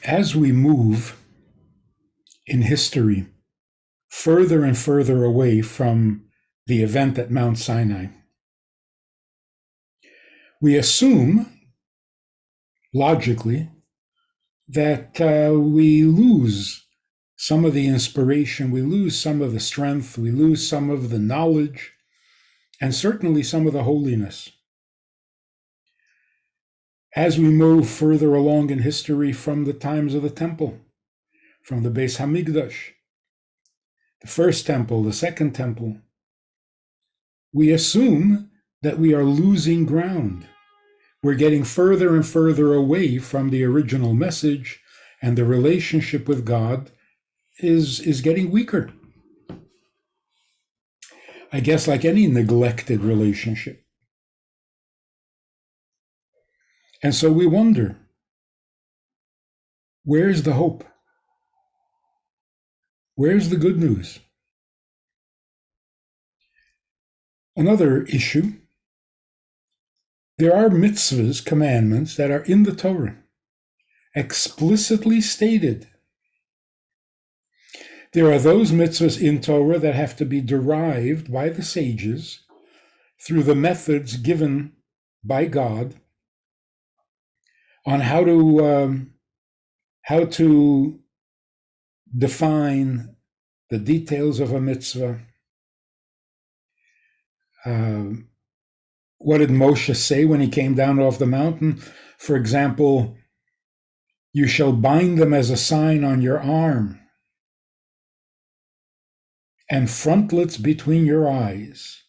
As we move in history further and further away from the event at Mount Sinai, we assume, logically, that we lose some of the inspiration, we lose some of the strength, we lose some of the knowledge, and certainly some of the holiness. As we move further along in history from the times of the temple, from the Beis Hamikdash, the first temple, the second temple, we assume that we are losing ground. We're getting further and further away from the original message, and the relationship with God is getting weaker. I guess like any neglected relationship. And so we wonder, where's the hope? Where's the good news? Another issue, there are mitzvahs, commandments, that are in the Torah, explicitly stated. There are those mitzvahs in Torah that have to be derived by the sages through the methods given by God on how to define the details of a mitzvah. What did Moshe say when he came down off the mountain? For example, you shall bind them as a sign on your arm and frontlets between your eyes.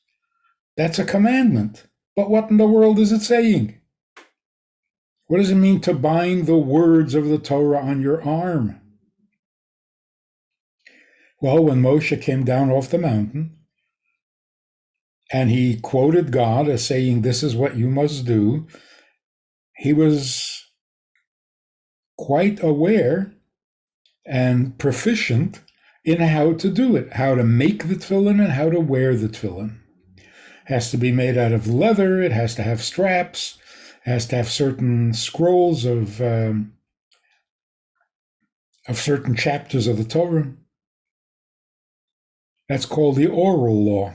That's a commandment. But what in the world is it saying? What does it mean to bind the words of the Torah on your arm? Well, when Moshe came down off the mountain and he quoted God as saying, this is what you must do, he was quite aware and proficient in how to do it, how to make the tefillin and how to wear the tefillin. It has to be made out of leather, it has to have straps, it has to have certain scrolls of certain chapters of the Torah. That's called the oral law.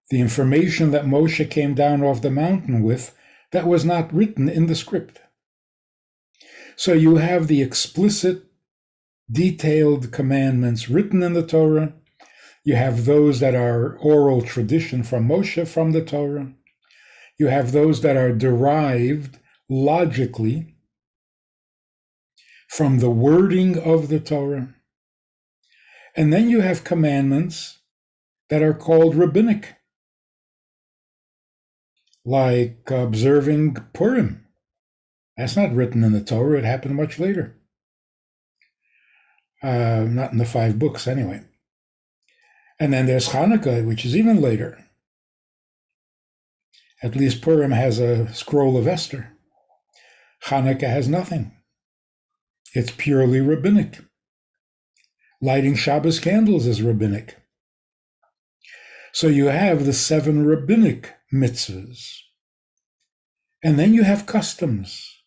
The information that Moshe came down off the mountain with that was not written in the script. So you have the explicit, detailed commandments written in the Torah. You have those that are oral tradition from Moshe from the Torah. You have those that are derived logically from the wording of the Torah. And then you have commandments that are called rabbinic, like observing Purim. That's not written in the Torah, it happened much later. Not in the 5 books anyway. And then there's Hanukkah, which is even later. At least Purim has a scroll of Esther. Hanukkah has nothing. It's purely rabbinic. Lighting Shabbos candles is rabbinic. So you have the 7 rabbinic mitzvahs. And then you have customs.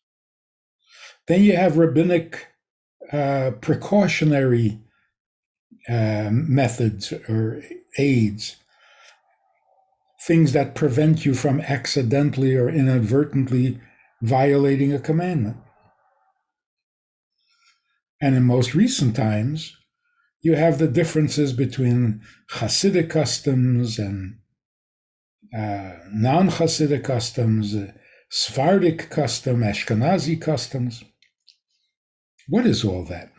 Then you have rabbinic precautionary methods or aids, things that prevent you from accidentally or inadvertently violating a commandment. And in most recent times, you have the differences between Hasidic customs and non-Hasidic customs, Sephardic custom, Ashkenazi customs. What is all that?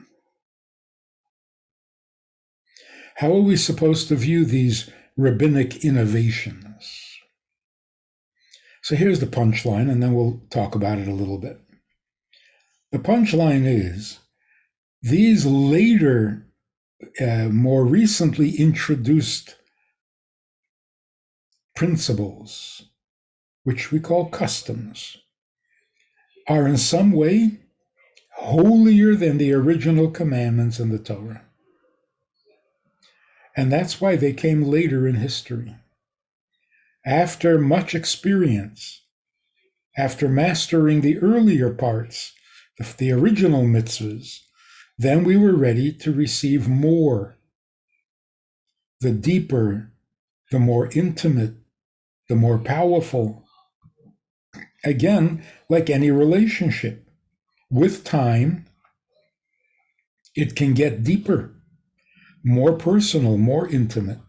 How are we supposed to view these rabbinic innovations? So here's the punchline, and then we'll talk about it a little bit. The punchline is, these later, more recently introduced principles, which we call customs, are in some way holier than the original commandments in the Torah. And that's why they came later in history. After much experience after mastering the earlier parts, the original mitzvahs, then we were ready to receive more, the deeper, the more intimate, the more powerful. Again, like any relationship, with time, it can get deeper, more personal, more intimate,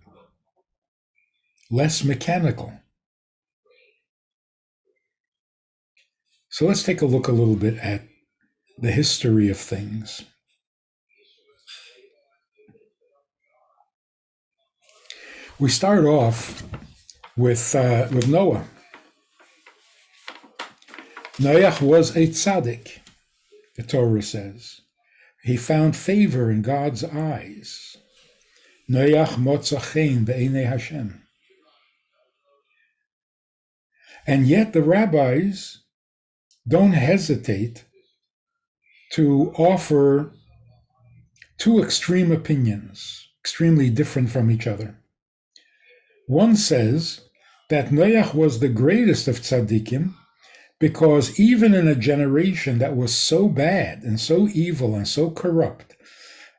less mechanical. So let's take a look a little bit at the history of things. We start off with Noah. Noach was a tzaddik, the Torah says. He found favor in God's eyes. Noach motza chen be'enei Hashem. And yet the rabbis don't hesitate to offer two extreme opinions, extremely different from each other. One says that Noach was the greatest of tzaddikim because even in a generation that was so bad and so evil and so corrupt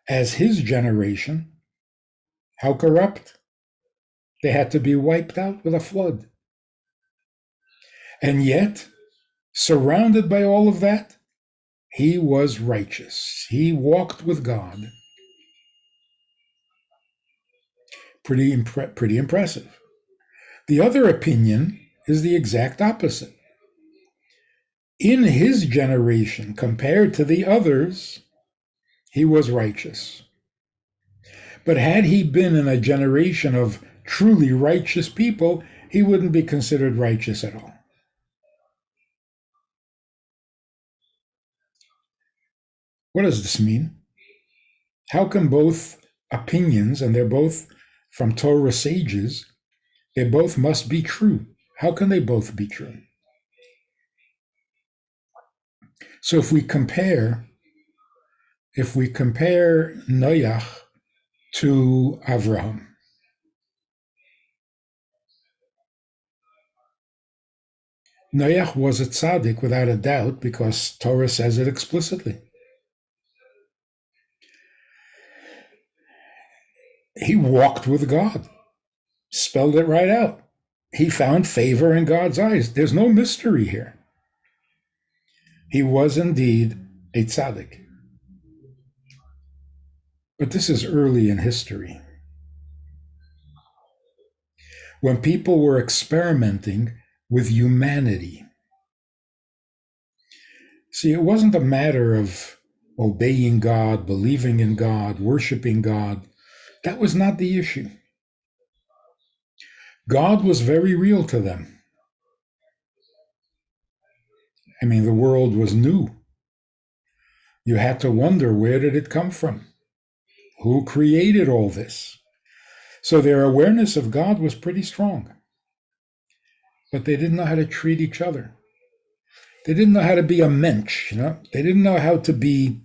as his generation, how corrupt? They had to be wiped out with a flood. And yet, surrounded by all of that, he was righteous. He walked with God. Pretty impressive. The other opinion is the exact opposite. In his generation, compared to the others, he was righteous. But had he been in a generation of truly righteous people, he wouldn't be considered righteous at all. What does this mean? How can both opinions, and they're both from Torah sages, they both must be true? How can they both be true? So if we compare Noach to Avraham, Noach was a tzaddik without a doubt because Torah says it explicitly. He walked with God, spelled it right out. He found favor in God's eyes. There's no mystery here. He was indeed a tzaddik. But this is early in history, when people were experimenting with humanity. See, it wasn't a matter of obeying God, believing in God, worshiping God. That was not the issue. God was very real to them. I mean, the world was new. You had to wonder, where did it come from? Who created all this? So their awareness of God was pretty strong. But they didn't know how to treat each other. They didn't know how to be a mensch, They didn't know how to be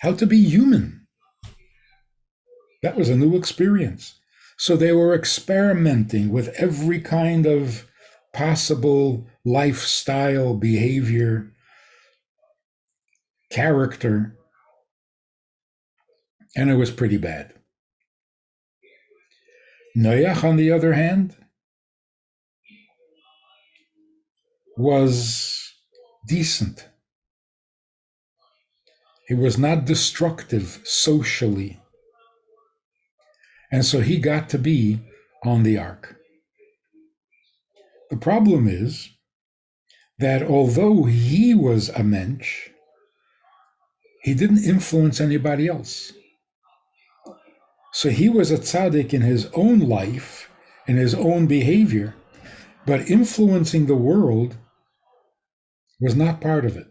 human. That was a new experience. So they were experimenting with every kind of possible lifestyle, behavior, character, and it was pretty bad. Noach, on the other hand, was decent. He was not destructive socially. And so he got to be on the ark. The problem is that although he was a mensch, he didn't influence anybody else. So he was a tzaddik in his own life, in his own behavior, but influencing the world was not part of it.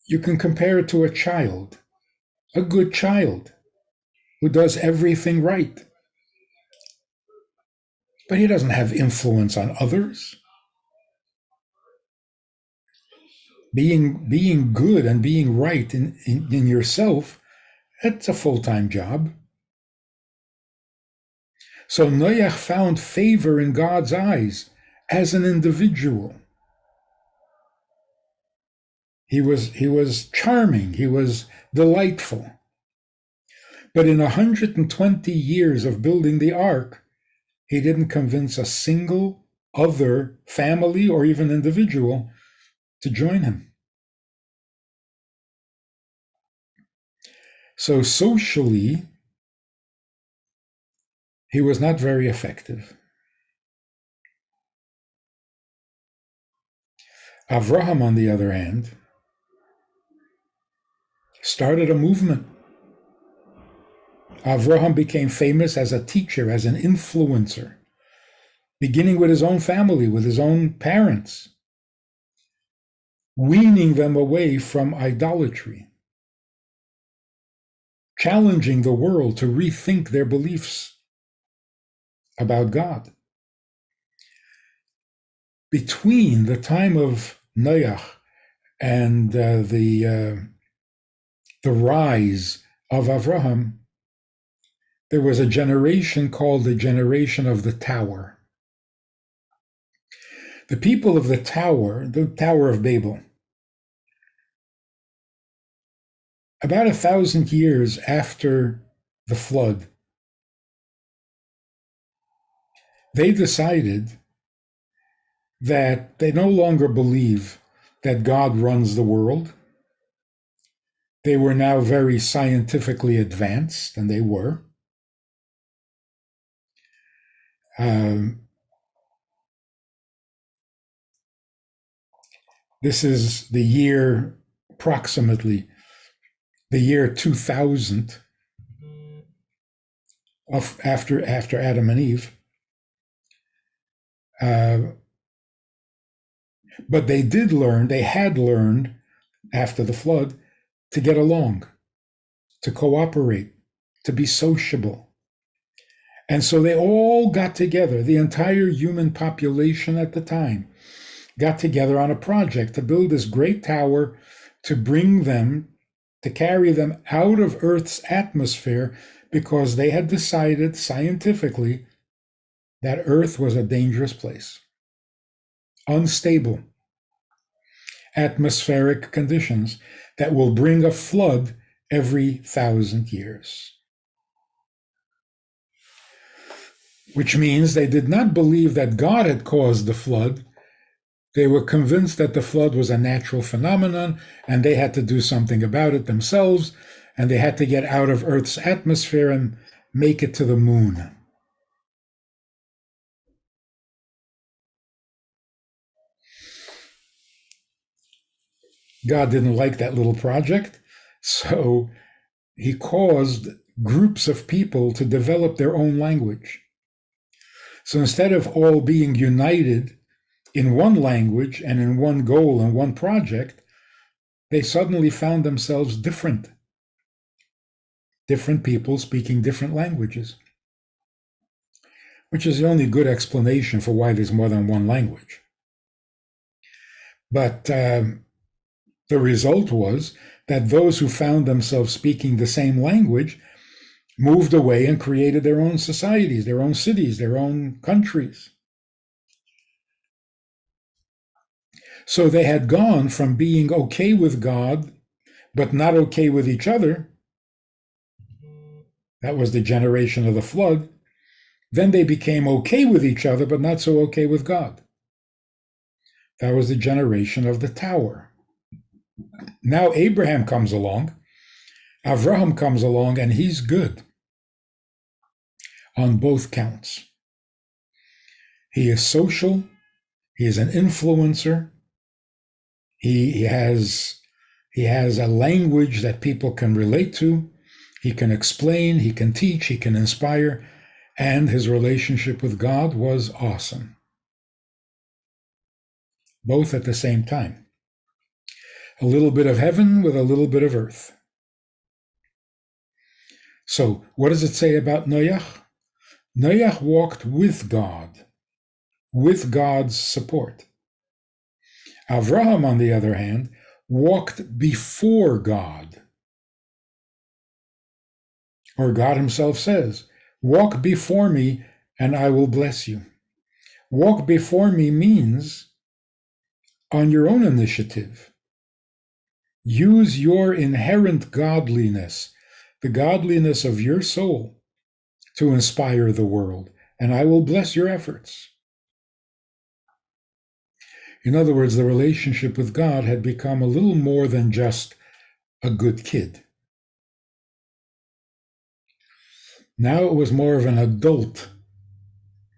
You can compare it to a child, a good child who does everything right. But he doesn't have influence on others. Being good and being right in yourself, that's a full-time job. So Noach found favor in God's eyes as an individual. He was charming, he was delightful. But in 120 years of building the ark, he didn't convince a single other family or even individual to join him. So socially, he was not very effective. Avraham, on the other hand, started a movement. Avraham became famous as a teacher, as an influencer, beginning with his own family, with his own parents, weaning them away from idolatry, challenging the world to rethink their beliefs about God. Between the time of Noach and the rise of Avraham, there was a generation called the generation of the Tower. The people of the Tower of Babel, about 1,000 years after the flood, they decided that they no longer believe that God runs the world. They were now very scientifically advanced, and they were. This is the year, approximately, the year 2000 of after Adam and Eve. But they had learned after the flood to get along, to cooperate, to be sociable. And so they all got together, the entire human population at the time got together on a project to build this great tower, to bring them, to carry them out of Earth's atmosphere, because they had decided scientifically that Earth was a dangerous place, unstable atmospheric conditions that will bring a flood every 1,000 years. Which means they did not believe that God had caused the flood. They were convinced that the flood was a natural phenomenon and they had to do something about it themselves, and they had to get out of Earth's atmosphere and make it to the moon. God didn't like that little project, so he caused groups of people to develop their own language. So instead of all being united in one language and in one goal and one project, they suddenly found themselves different people speaking different languages, which is the only good explanation for why there's more than one language. But the result was that those who found themselves speaking the same language moved away and created their own societies, their own cities, their own countries. So they had gone from being okay with God, but not okay with each other. That was the generation of the flood. Then they became okay with each other, but not so okay with God. That was the generation of the tower. Now Abraham comes along, Avraham comes along, and he's good on both counts. He is social, he is an influencer, he has a language that people can relate to, he can explain, he can teach, he can inspire, and his relationship with God was awesome. Both at the same time. A little bit of heaven with a little bit of earth. So, what does it say about Noach? Noach walked with God, with God's support. Avraham, on the other hand, walked before God. Or God himself says, "Walk before me and I will bless you." Walk before me means on your own initiative. Use your inherent godliness, the godliness of your soul, to inspire the world, and I will bless your efforts. In other words, the relationship with God had become a little more than just a good kid. Now it was more of an adult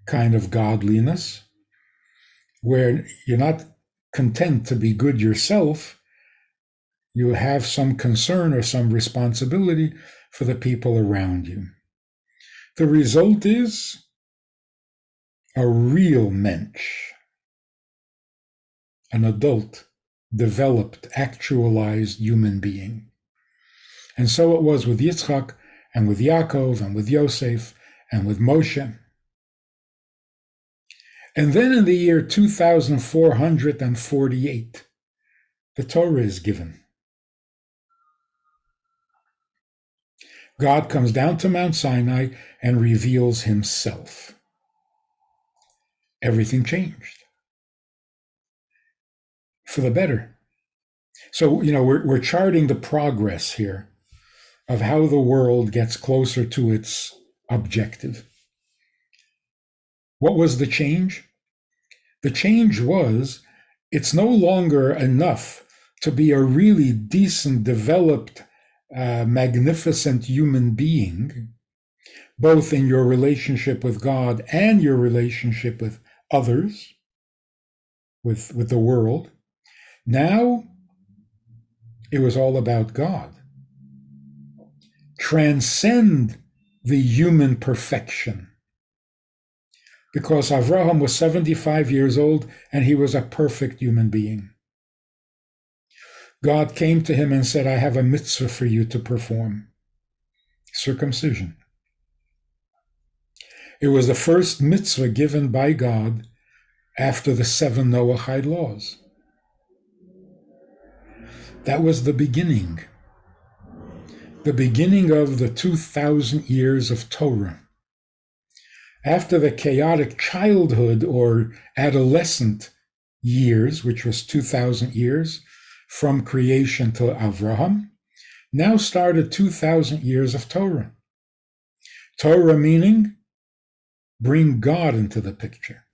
kind of godliness, where you're not content to be good yourself. You have some concern or some responsibility for the people around you. The result is a real mensch, an adult, developed, actualized human being. And so it was with Yitzchak, and with Yaakov, and with Yosef, and with Moshe. And then in the year 2448, the Torah is given. God comes down to Mount Sinai and reveals himself. Everything changed for the better. So, we're charting the progress here of how the world gets closer to its objective. What was the change? The change was it's no longer enough to be a really decent, developed, magnificent human being, both in your relationship with God and your relationship with others, with the world. Now, it was all about God. Transcend the human perfection. Because Avraham was 75 years old and he was a perfect human being. God came to him and said, I have a mitzvah for you to perform. Circumcision. It was the first mitzvah given by God after the 7 Noahide laws. That was the beginning of the 2,000 years of Torah. After the chaotic childhood or adolescent years, which was 2,000 years from creation to Avraham, now started 2,000 years of Torah. Torah meaning bring God into the picture.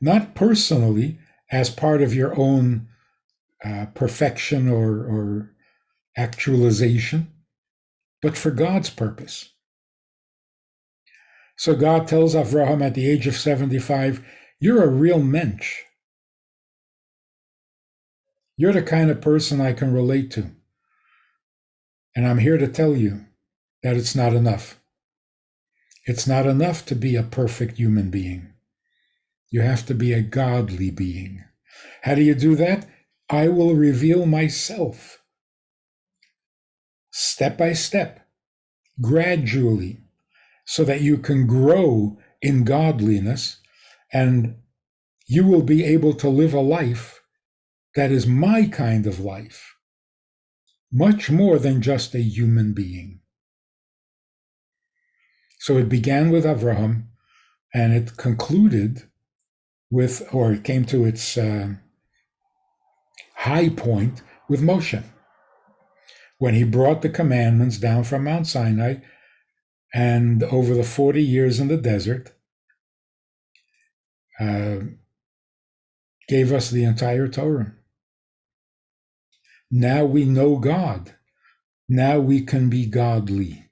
Not personally as part of your own perfection or actualization, but for God's purpose. So God tells Avraham at the age of 75, you're a real mensch. You're the kind of person I can relate to. And I'm here to tell you that it's not enough. It's not enough to be a perfect human being. You have to be a godly being. How do you do that? I will reveal myself. Step by step, gradually, so that you can grow in godliness and you will be able to live a life that is my kind of life, much more than just a human being. So it began with Avraham and it concluded with, or it came to its high point with Moshe, when he brought the commandments down from Mount Sinai and over the 40 years in the desert, gave us the entire Torah. Now we know God. Now we can be godly.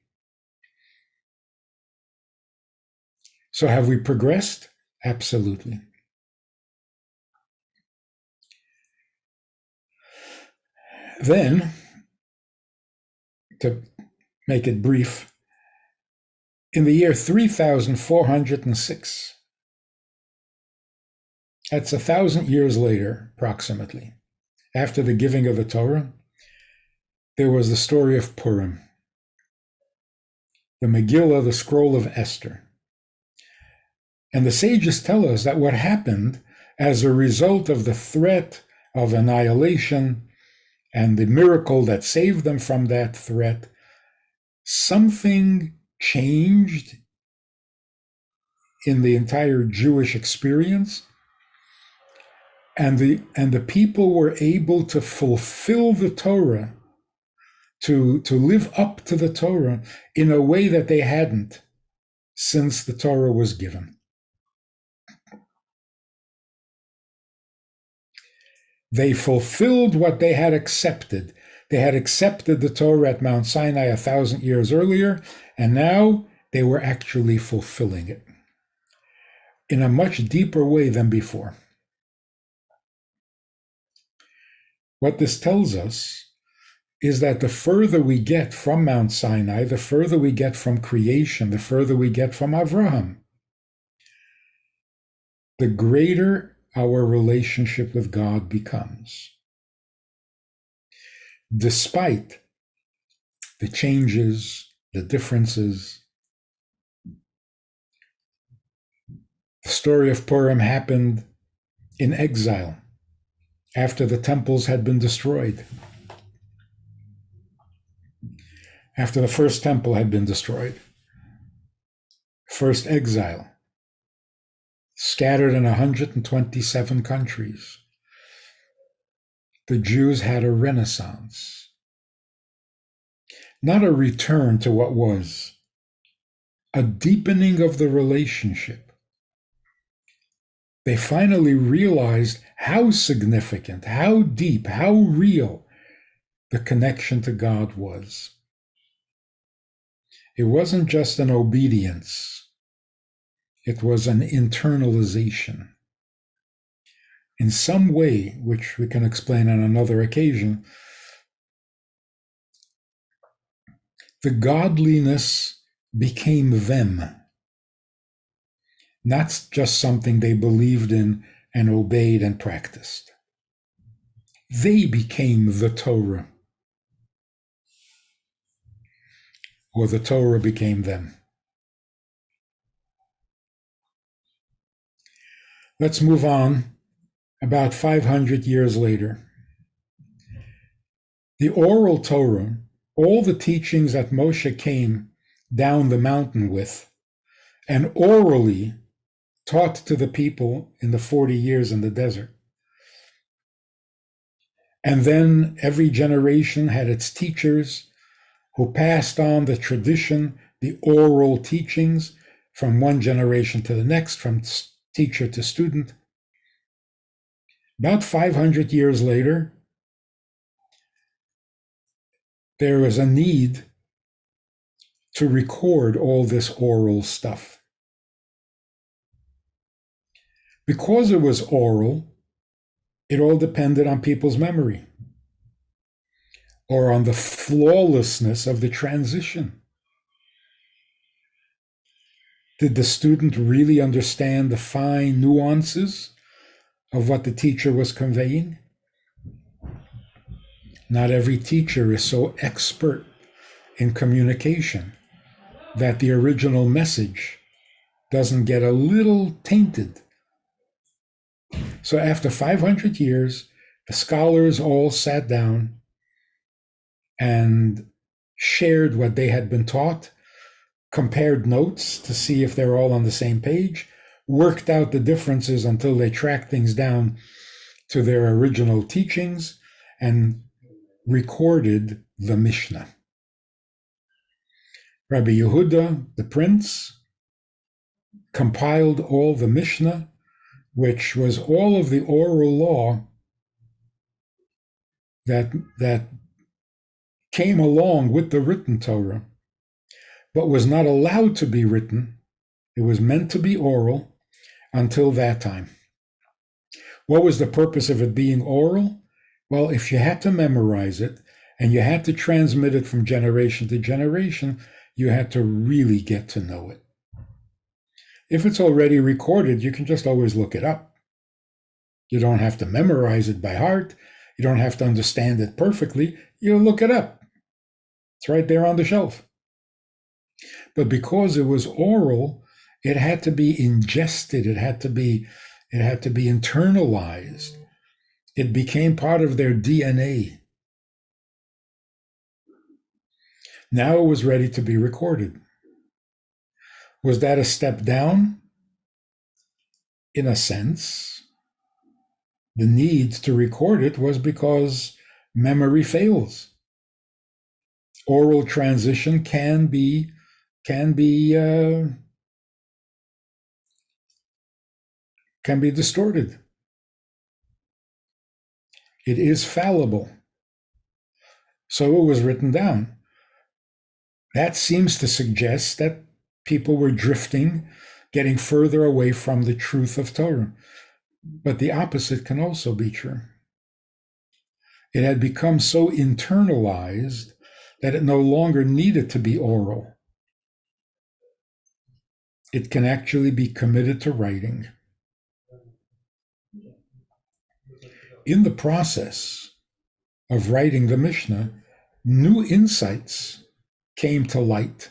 So have we progressed? Absolutely. Then, to make it brief, in the year 3406, that's 1,000 years later, approximately, after the giving of the Torah, there was the story of Purim, the Megillah, the scroll of Esther. And the sages tell us that what happened as a result of the threat of annihilation and the miracle that saved them from that threat, something changed in the entire Jewish experience. And the people were able to fulfill the Torah, to live up to the Torah in a way that they hadn't since the Torah was given. They fulfilled what they had accepted. They had accepted the Torah at Mount Sinai 1,000 years earlier, and now they were actually fulfilling it in a much deeper way than before. What this tells us is that the further we get from Mount Sinai, the further we get from creation, the further we get from Avraham, the greater our relationship with God becomes. Despite the changes, the differences. The story of Purim happened in exile after the temples had been destroyed, after the first temple had been destroyed. First exile, scattered in 127 countries. The Jews had a renaissance, not a return to what was, a deepening of the relationship. They finally realized how significant, how deep, how real the connection to God was. It wasn't just an obedience. It was an internalization. In some way, which we can explain on another occasion, the godliness became them, not just something they believed in and obeyed and practiced. They became the Torah, or the Torah became them. Let's move on. About 500 years later, the oral Torah, all the teachings that Moshe came down the mountain with, and orally taught to the people in the 40 years in the desert. And then every generation had its teachers who passed on the tradition, the oral teachings from one generation to the next, from teacher to student. About 500 years later, there was a need to record all this oral stuff. Because it was oral, it all depended on people's memory or on the flawlessness of the transition. Did the student really understand the fine nuances of what the teacher was conveying? Not every teacher is so expert in communication that the original message doesn't get a little tainted. So after 500 years, the scholars all sat down and shared what they had been taught, compared notes to see if they're all on the same page, worked out the differences until they tracked things down to their original teachings, and recorded the Mishnah. Rabbi Yehuda, the prince, compiled all the Mishnah, which was all of the oral law that came along with the written Torah, but was not allowed to be written. It was meant to be oral until that time. What was the purpose of it being oral? Well, if you had to memorize it and you had to transmit it from generation to generation, you had to really get to know it. If it's already recorded, you can just always look it up. You don't have to memorize it by heart. You don't have to understand it perfectly. You look it up. It's right there on the shelf. But because it was oral, it had to be ingested. It had to be internalized. It became part of their DNA. Now it was ready to be recorded. Was that a step down? in a sense, the need to record it was because memory fails. Oral transition can be distorted. It is fallible. So it was written down. That seems to suggest that people were drifting, getting further away from the truth of Torah. But the opposite can also be true. It had become so internalized that it no longer needed to be oral. It can actually be committed to writing. In the process of writing the Mishnah, new insights came to light.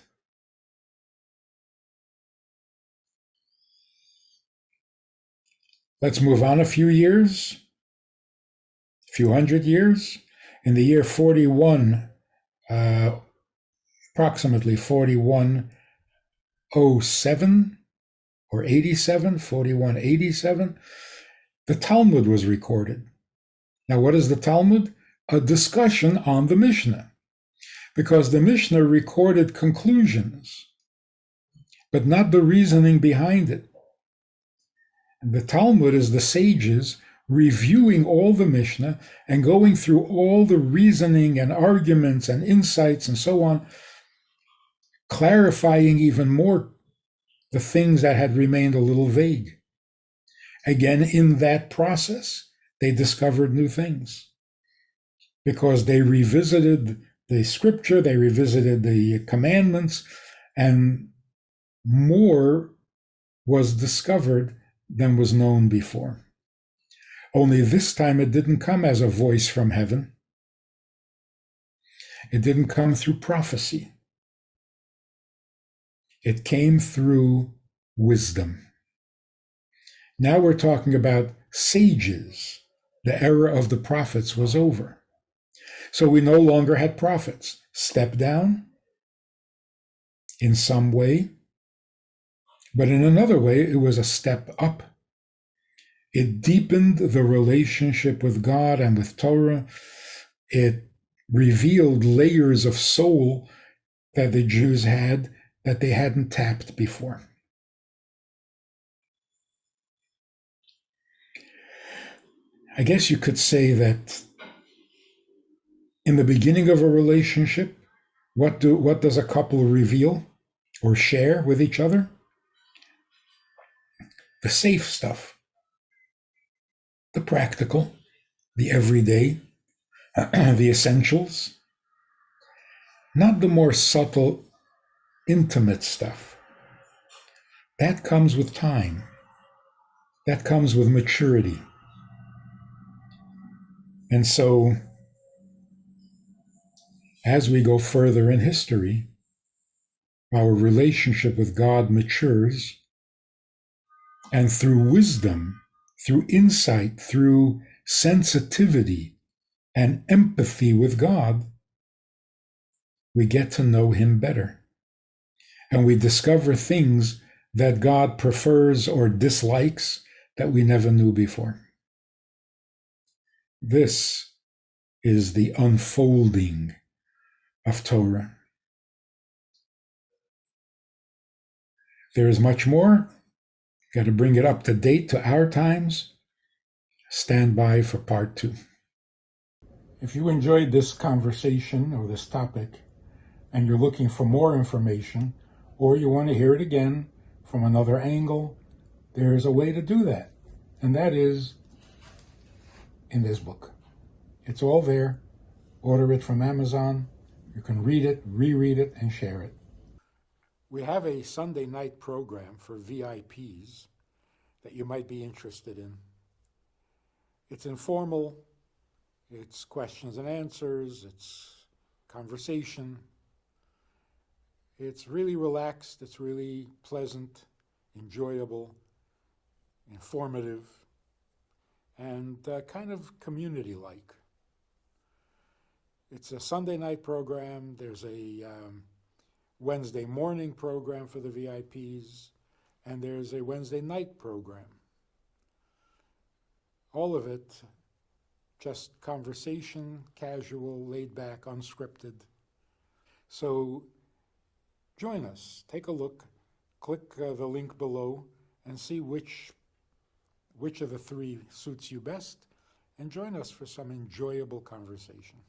Let's move on a few years, a few hundred years. In the year 41, approximately 4107 or 87, 4187, the Talmud was recorded. Now, what is the Talmud? A discussion on the Mishnah, because the Mishnah recorded conclusions, but not the reasoning behind it. The Talmud is the sages reviewing all the Mishnah and going through all the reasoning and arguments and insights and so on, clarifying even more the things that had remained a little vague. Again, in that process, they discovered new things because they revisited the scripture, they revisited the commandments, and more was discovered than was known before. Only this time it didn't come as a voice from heaven. It didn't come through prophecy. It came through wisdom. Now we're talking about sages. The era of the prophets was over. So we no longer had prophets. Step down in some way, but in another way, it was a step up. It deepened the relationship with God and with Torah. It revealed layers of soul that the Jews had that they hadn't tapped before. I guess you could say that in the beginning of a relationship, what does a couple reveal or share with each other? The safe stuff, the practical, the everyday, the essentials, not the more subtle, intimate stuff. That comes with time. That comes with maturity. And so, as we go further in history, our relationship with God matures, and through wisdom, through insight, through sensitivity and empathy with God, we get to know Him better. And we discover things that God prefers or dislikes that we never knew before. This is the unfolding of Torah. There is much more. Got to bring it up to date to our times. Stand by for part 2. If you enjoyed this conversation or this topic, and you're looking for more information, or you want to hear it again from another angle, there's a way to do that. And that is in this book. It's all there. Order it from Amazon. You can read it, reread it, and share it. We have a Sunday night program for VIPs that you might be interested in. It's informal. It's questions and answers. It's conversation. It's really relaxed. It's really pleasant, enjoyable, informative, and kind of community-like. It's a Sunday night program. There's a Wednesday morning program for the VIPs, and there's a Wednesday night program. all of it just conversation, casual, laid back, unscripted. So join us. Take a look. Click the link below and see which of the three suits you best, and join us for some enjoyable conversation.